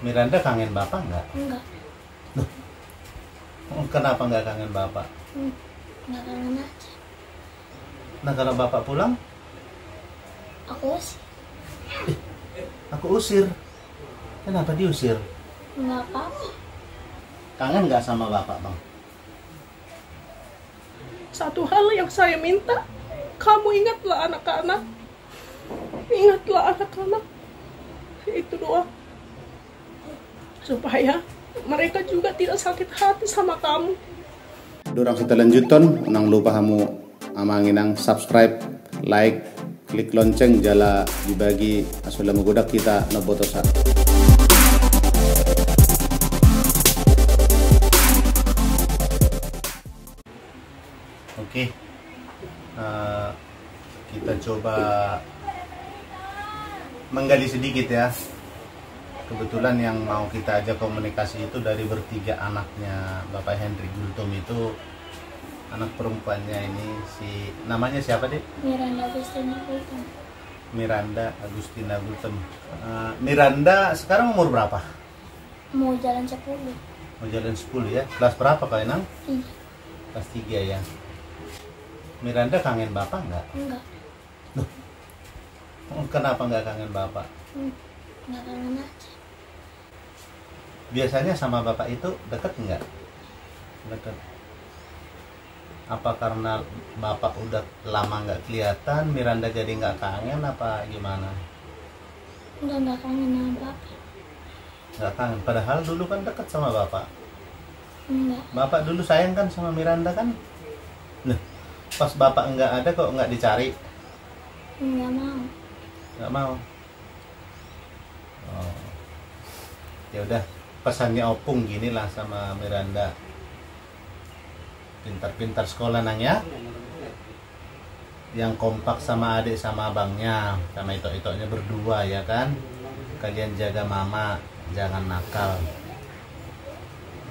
Miranda kangen bapak nggak? Enggak. Kenapa nggak kangen bapak? Enggak kangen aja. Nah kalau bapak pulang, Aku sih aku usir. Kenapa diusir? enggak apa-apa. Kangen nggak sama bapak, Bang? Satu hal yang saya minta, kamu ingatlah anak-anak. Ingatlah anak-anak. Itu doa. Supaya mereka juga tidak sakit hati sama kamu. Dorang setelanjutan, nang lupa kamu amanginang subscribe, like, klik lonceng jala dibagi asula menggodak kita nobotosa. Oke, kita coba menggali sedikit ya. Kebetulan yang mau kita ajak komunikasi itu dari bertiga anaknya Bapak Hendrik Gultom itu, anak perempuannya ini namanya siapa deh? Miranda Agustina Gultom. Miranda Agustina Gultom. Miranda sekarang umur berapa? Mau jalan 10. Mau jalan 10 ya. Kelas berapa Kak Enang? Iya. Kelas 3 ya. Miranda kangen bapak nggak? Enggak. Kenapa nggak kangen bapak? Enggak kangen aja. Biasanya sama bapak itu deket nggak? Deket. Apa karena bapak udah lama nggak kelihatan, Miranda jadi nggak kangen apa gimana? Enggak kangen sama bapak. Nggak kangen. Padahal dulu kan deket sama bapak. Enggak. Bapak dulu sayang kan sama Miranda kan? Nah, pas bapak nggak ada kok nggak dicari? Enggak mau. Nggak mau. Oh. Ya udah, pesannya Opung gini lah sama Miranda. Pintar-pintar sekolah nang ya. Yang kompak sama adik sama abangnya, sama itok-itoknya berdua ya kan. Kalian jaga mama, jangan nakal.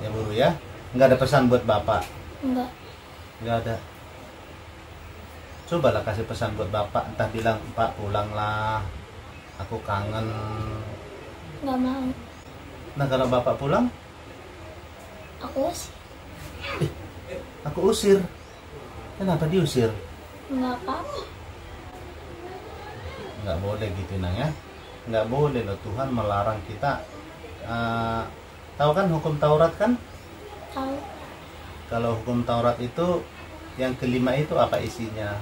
Ya Buru ya. Nggak ada pesan buat bapak? Enggak. Nggak ada. Cobalah kasih pesan buat bapak, entah bilang Pak pulanglah, aku kangen. Enggak mau. Nah kalau bapak pulang, Aku sih aku usir. Kenapa diusir? enggak apa-apa. Nggak boleh gitu nang ya. Nggak boleh loh, Tuhan melarang kita. Tahu kan hukum Taurat kan? Tahu. Kalau hukum Taurat itu yang kelima itu apa isinya?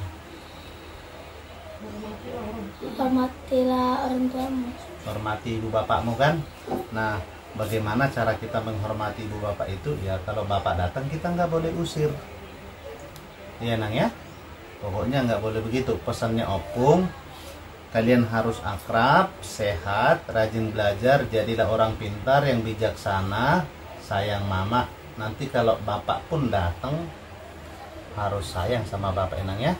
Hormatilah orang tuamu. Hormati ibu bapakmu kan? Nah, bagaimana cara kita menghormati ibu bapak itu? Ya kalau bapak datang kita nggak boleh usir. Iya nang ya? Pokoknya nggak boleh begitu. Pesannya Opung, kalian harus akrab, sehat, rajin belajar, jadilah orang pintar yang bijaksana, sayang mama. Nanti kalau bapak pun datang, harus sayang sama bapak enang ya.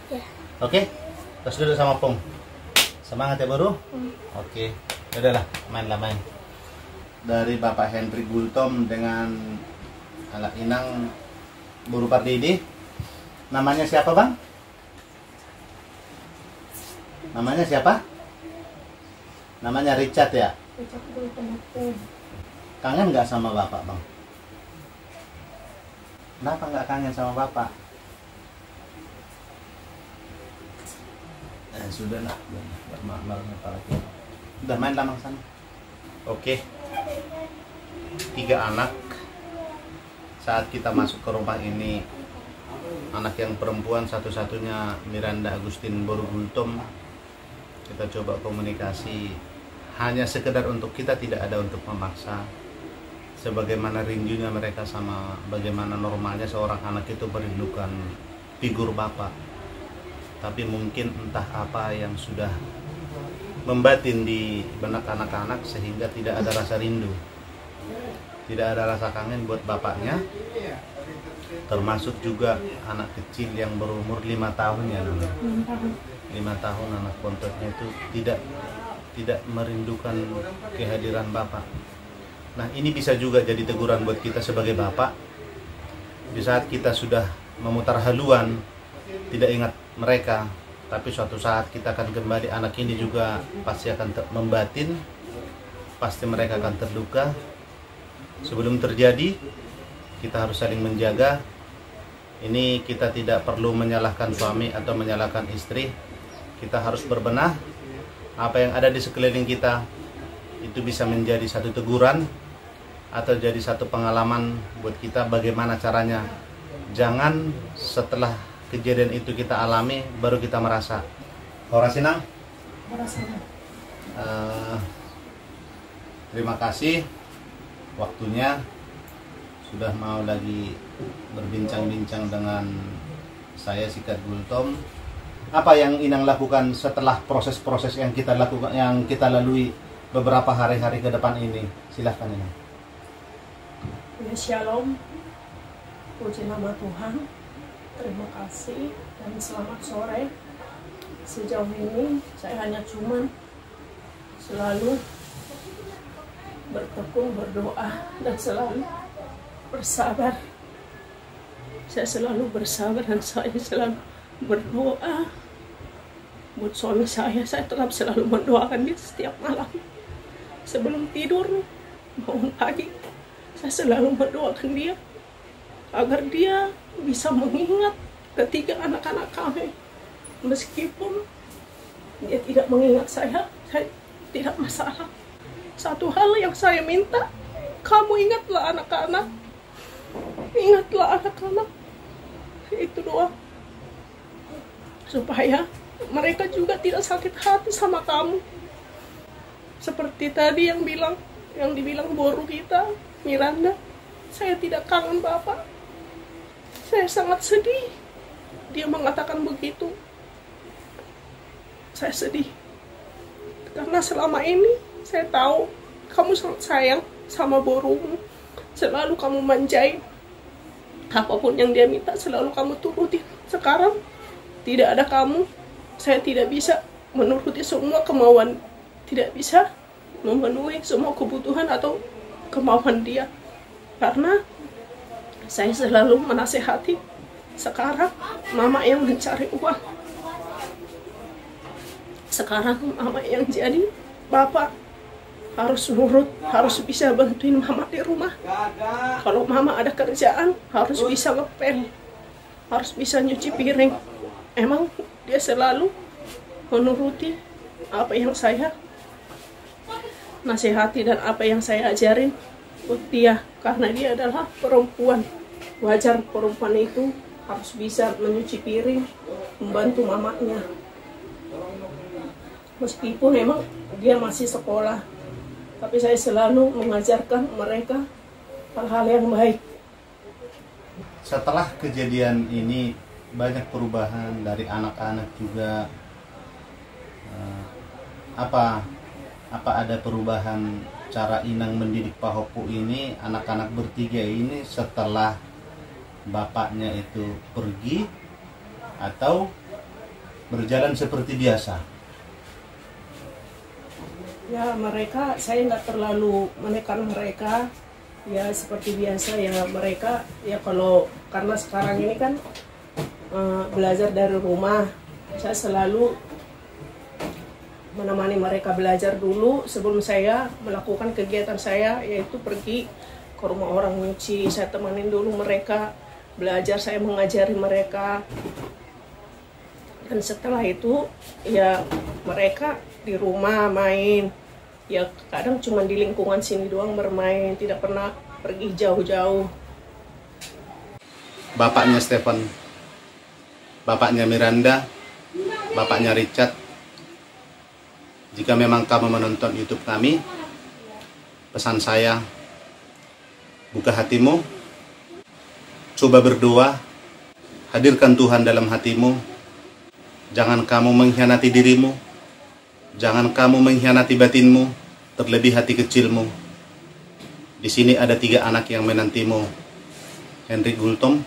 Ya. Oke, terus duduk sama Opung. Semangat ya Buru. Oke, udahlah mainlah main. Dari Bapak Hendrik Gultom dengan anak inang Buru Pardidi. Namanya siapa Bang? Namanya siapa? Namanya Richard ya? Kangen nggak sama bapak Bang? Kenapa nggak kangen sama bapak? Sudah lah, udah main lama sana. Oke, 3 anak. Saat kita masuk ke rumah ini, anak yang perempuan satu-satunya Miranda Agustin Boru Gultom. Kita coba komunikasi, hanya sekedar untuk kita, tidak ada untuk memaksa. Sebagaimana rindunya mereka sama bagaimana normalnya seorang anak itu merindukan figur bapak. Tapi mungkin entah apa yang sudah membatin di benak anak-anak sehingga tidak ada rasa rindu, tidak ada rasa kangen buat bapaknya. Termasuk juga anak kecil yang berumur 5 tahun ya, 5 tahun anak pontotnya itu tidak merindukan kehadiran bapak. Nah ini bisa juga jadi teguran buat kita sebagai bapak. Di saat kita sudah memutar haluan, tidak ingat mereka, tapi suatu saat kita akan kembali, anak ini juga pasti akan membatin pasti mereka akan terluka. Sebelum terjadi, kita harus saling menjaga. Ini kita tidak perlu menyalahkan suami atau menyalahkan istri. Kita harus berbenah. Apa yang ada di sekeliling kita itu bisa menjadi satu teguran atau jadi satu pengalaman buat kita bagaimana caranya. Jangan setelah kejadian itu kita alami baru kita merasa. Ora Sinang? Terima kasih waktunya sudah mau lagi berbincang-bincang dengan saya Sikat Gultom. Apa yang Inang lakukan setelah proses-proses yang kita lakukan, yang kita lalui beberapa hari-hari ke depan ini? Silahkan Inang. Ya, shalom, puji nama Tuhan, terima kasih dan selamat sore. Sejauh ini saya hanya cuman selalu bertekun, berdoa, dan selalu bersabar. Saya selalu bersabar dan saya selalu berdoa buat suami saya. Saya tetap selalu mendoakan dia setiap malam sebelum tidur, bangun pagi. Saya selalu mendoakan dia agar dia bisa mengingat ketiga anak-anak kami. Meskipun dia tidak mengingat saya tidak masalah. Satu hal yang saya minta, kamu ingatlah anak-anak. Ingatlah anak-anak. Itu doa. Supaya mereka juga tidak sakit hati sama kamu. Seperti tadi yang dibilang boru kita, Miranda, saya tidak kangen Bapak. Saya sangat sedih. Dia mengatakan begitu. Saya sedih. Karena selama ini saya tahu kamu sangat sayang sama borumu. Selalu kamu manjain. Apapun yang dia minta selalu kamu turutin. Sekarang tidak ada kamu, saya tidak bisa menuruti semua kemauan. Tidak bisa memenuhi semua kebutuhan atau kemauan dia. Karena saya selalu menasehati. Sekarang mama yang mencari uang. Sekarang mama yang jadi Bapak harus nurut, harus bisa bantuin mama di rumah. Kalau mama ada kerjaan, harus bisa ngepel, harus bisa nyuci piring. Emang dia selalu menuruti apa yang saya nasihati dan apa yang saya ajarin buat dia. Karena dia adalah perempuan. Wajar perempuan itu harus bisa menyuci piring, membantu mamanya. Meskipun memang dia masih sekolah, tapi saya selalu mengajarkan mereka hal-hal yang baik. Setelah kejadian ini banyak perubahan dari anak-anak juga. Apa ada perubahan cara Inang mendidik Pak Hopu ini, anak-anak bertiga ini setelah bapaknya itu pergi atau berjalan seperti biasa? Ya, mereka, saya nggak terlalu menekan mereka. Ya seperti biasa ya, mereka ya kalau karena sekarang ini kan belajar dari rumah, saya selalu menemani mereka belajar dulu sebelum saya melakukan kegiatan saya, yaitu pergi ke rumah orang nyuci. Saya temanin dulu mereka belajar, saya mengajari mereka. Dan setelah itu ya mereka di rumah main. Ya kadang cuma di lingkungan sini doang bermain, tidak pernah pergi jauh-jauh. Bapaknya Stephen, bapaknya Miranda, bapaknya Richard, jika memang kamu menonton YouTube kami, pesan saya, buka hatimu, coba berdoa, hadirkan Tuhan dalam hatimu. Jangan kamu mengkhianati dirimu, jangan kamu mengkhianati batinmu, terlebih hati kecilmu. Di sini ada 3 anak yang menantimu. Henry Gultom,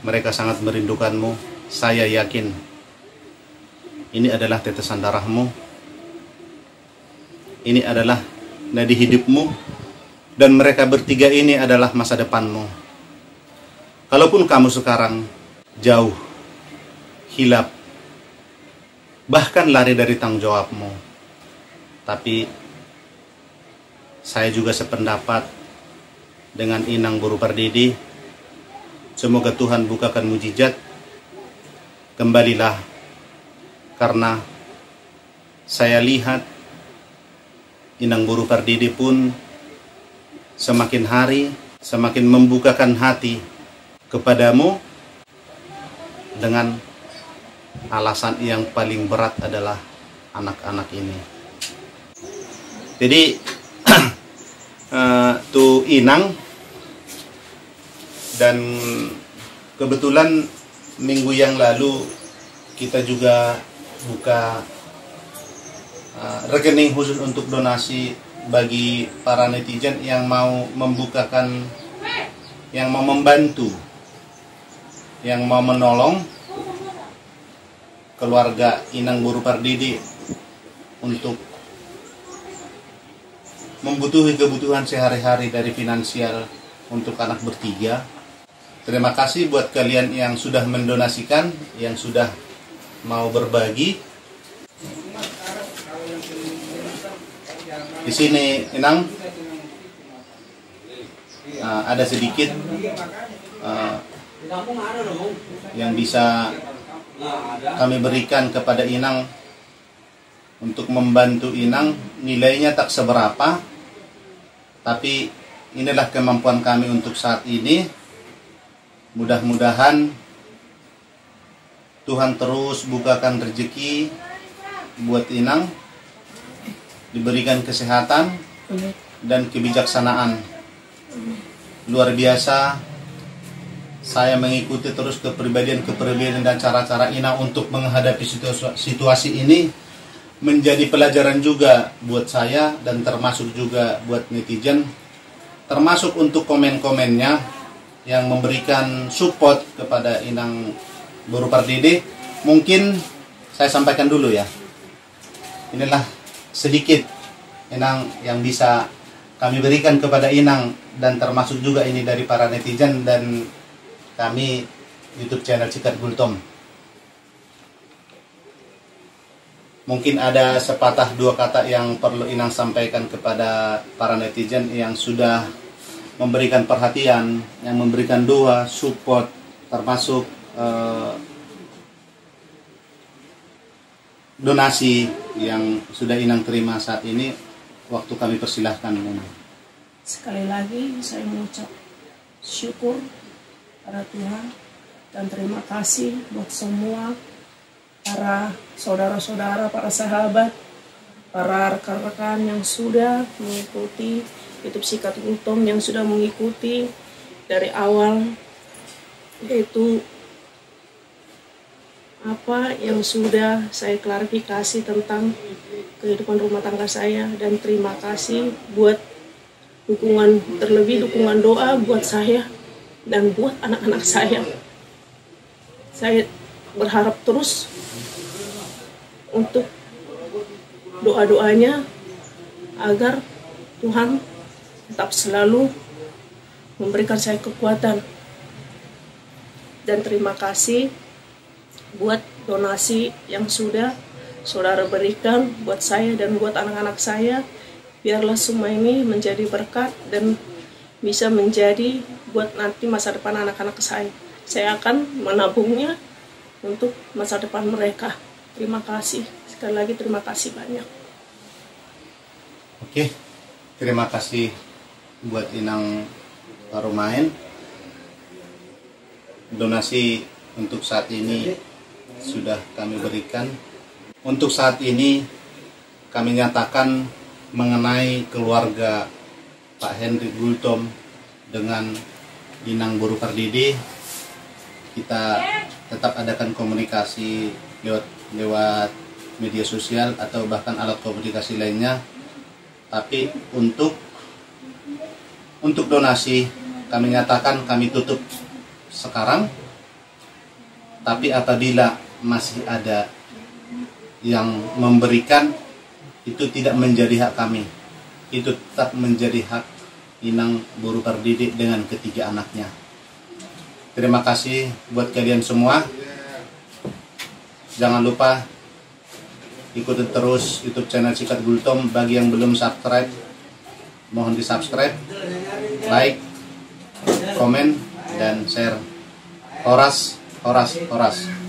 mereka sangat merindukanmu. Saya yakin ini adalah tetesan darahmu, ini adalah nadi hidupmu, dan mereka bertiga ini adalah masa depanmu. Kalaupun kamu sekarang jauh, hilap, bahkan lari dari tanggung jawabmu, tapi Saya juga sependapat dengan Inang Boru Pardede. Semoga Tuhan bukakan mujizat. Kembalilah, karena saya lihat Inang Boru Pardede pun semakin hari semakin membukakan hati kepadamu dengan alasan yang paling berat adalah anak-anak ini. Jadi tuh Inang, dan kebetulan minggu yang lalu kita juga buka rekening khusus untuk donasi bagi para netizen yang mau membukakan, yang mau membantu, yang mau menolong keluarga Inang Boru Pardede untuk membutuhkan kebutuhan sehari-hari dari finansial untuk anak bertiga. Terima kasih buat kalian yang sudah mendonasikan, yang sudah mau berbagi. Di sini Inang ada sedikit yang bisa kami berikan kepada Inang untuk membantu Inang. Nilainya tak seberapa, tapi inilah kemampuan kami untuk saat ini. Mudah-mudahan Tuhan terus bukakan rezeki buat Inang, diberikan kesehatan dan kebijaksanaan. Luar biasa, saya mengikuti terus kepribadian dan cara-cara Inang untuk menghadapi situasi ini, menjadi pelajaran juga buat saya dan termasuk juga buat netizen, termasuk untuk komen-komennya yang memberikan support kepada Inang Boru Pardede. Mungkin saya sampaikan dulu ya, inilah sedikit Inang yang bisa kami berikan kepada Inang, dan termasuk juga ini dari para netizen dan kami YouTube channel Cikat Gultom. Mungkin ada sepatah dua kata yang perlu Inang sampaikan kepada para netizen yang sudah memberikan perhatian, yang memberikan doa, support, termasuk donasi yang sudah Inang terima saat ini. Waktu kami persilahkan Inang. Sekali lagi saya mengucap syukur pada Tuhan dan terima kasih buat semua para saudara-saudara, para sahabat, para rekan-rekan yang sudah mengikuti YouTube Cikat Gultom, yang sudah mengikuti dari awal, yaitu apa yang sudah saya klarifikasi tentang kehidupan rumah tangga saya. Dan terima kasih buat dukungan, terlebih dukungan doa buat saya dan buat anak-anak saya. Saya berharap terus untuk doa-doanya agar Tuhan tetap selalu memberikan saya kekuatan. Dan terima kasih buat donasi yang sudah saudara berikan buat saya dan buat anak-anak saya. Biarlah semua ini menjadi berkat dan bisa menjadi buat nanti masa depan anak-anak saya. Saya akan menabungnya untuk masa depan mereka. Terima kasih. Sekali lagi terima kasih banyak. Oke, terima kasih buat Inang Parumain. Donasi untuk saat ini sudah kami berikan. Untuk saat ini kami nyatakan mengenai keluarga Pak Hendrik Gultom dengan Inang Boru Pardede, kita tetap adakan komunikasi lewat media sosial atau bahkan alat komunikasi lainnya. Tapi untuk donasi kami nyatakan kami tutup sekarang. Tapi apabila masih ada yang memberikan, itu tidak menjadi hak kami. Itu tetap menjadi hak Inang Boru Pardede dengan ketiga anaknya. Terima kasih buat kalian semua. Jangan lupa ikuti terus YouTube channel Cikat Gultom. Bagi yang belum subscribe, mohon di subscribe, like, komen, dan share. Horas.